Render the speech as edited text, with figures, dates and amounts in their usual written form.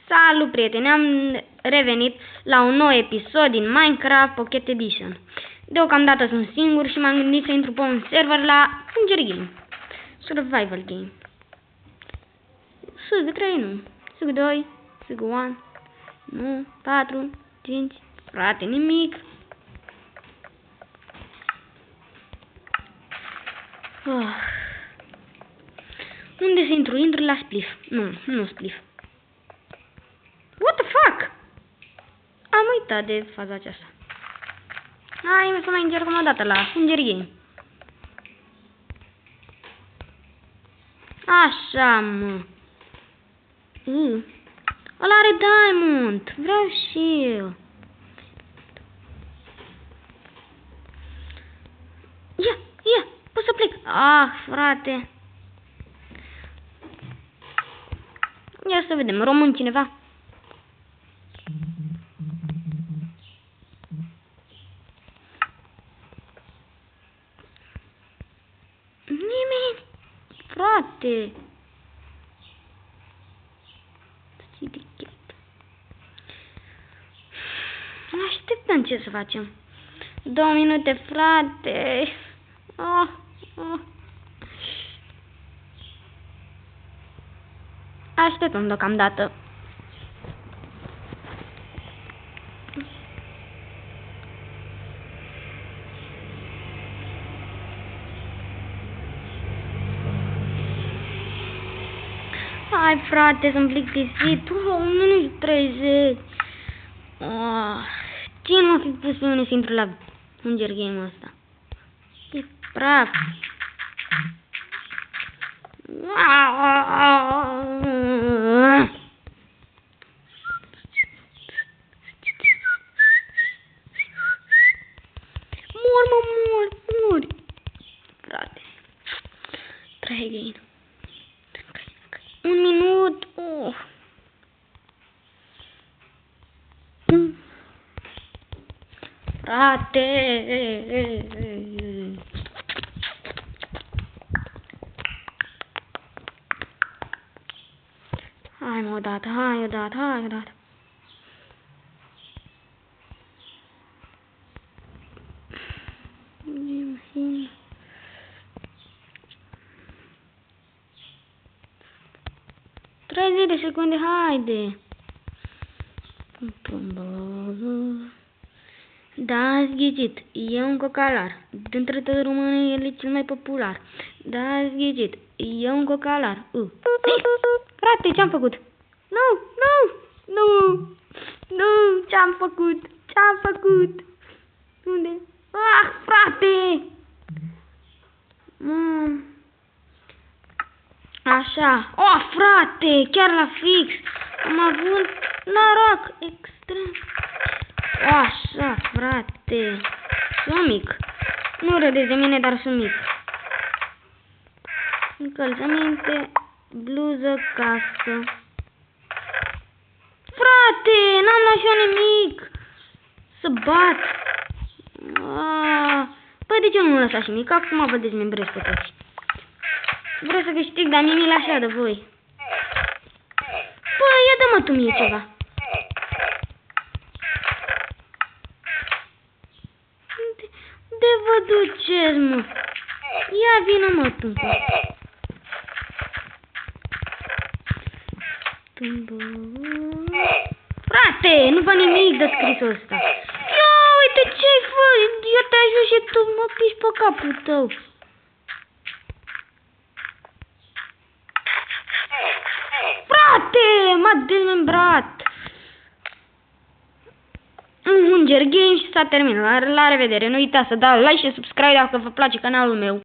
Salut prieteni, am revenit la un nou episod din Minecraft Pocket Edition. Deocamdată sunt singur și m-am gândit să intru pe un server la Hunger Game. Survival Game. SG3 nu, SG2, SG1, nu, 4, 5, frate, nimic. Unde să intru? Intru la Spliff. Nu Spliff. What the fuck? Am uitat de faza aceasta. Hai să mai încercăm o dată la Hunger Game. Așa, mă. Ăla are diamond. Vreau și eu. Ia, pot să plec. Ah, frate. Ia să vedem, român cineva? Nimeni? Frate. Așteptăm ce să facem. 2 minute, frate. Așteptăm deocamdată. Hai, frate, sunt plictisit. 1 minut 30. Cine m-a fi pus pe mine să intru la Hunger Game-ul ăsta? E praf. Mor. Frate. Try again. 1 minut. Frate. Hai odată. 30 de secunde, haide. Da, ați ghicit, e un cocalar. Dintre toți românii, el e cel mai popular. Da, ați ghicit, e un cocalar. Frate, ce-am făcut? Nu, ce-am făcut? Unde? Frate! Așa. Frate, chiar la fix. Am avut noroc extrem. Așa, frate. Sunt mic. Nu râdeți de mine, dar sunt mic. Încălțăminte, bluză, casă. Frate, n-am luat și eu nimic. Să bat. Păi de ce nu lăsa și mic? Acum vă dezmembrez pe toți. Vreau să câștig, dar mie mi-l așa de voi. Păi, ia dă-mă tu mie ceva. De vă duceți, mă? Ia vină, mă, tâmpă. Frate, nu văd nimic de scrisul ăsta. Ia, uite ce-ai făcut. Eu te ajut și tu mă piși pe capul tău. Frate, m-a dezmembrat. Un Hunger Game și s-a terminat. La revedere. Nu uitați să dați like și subscribe dacă vă place canalul meu.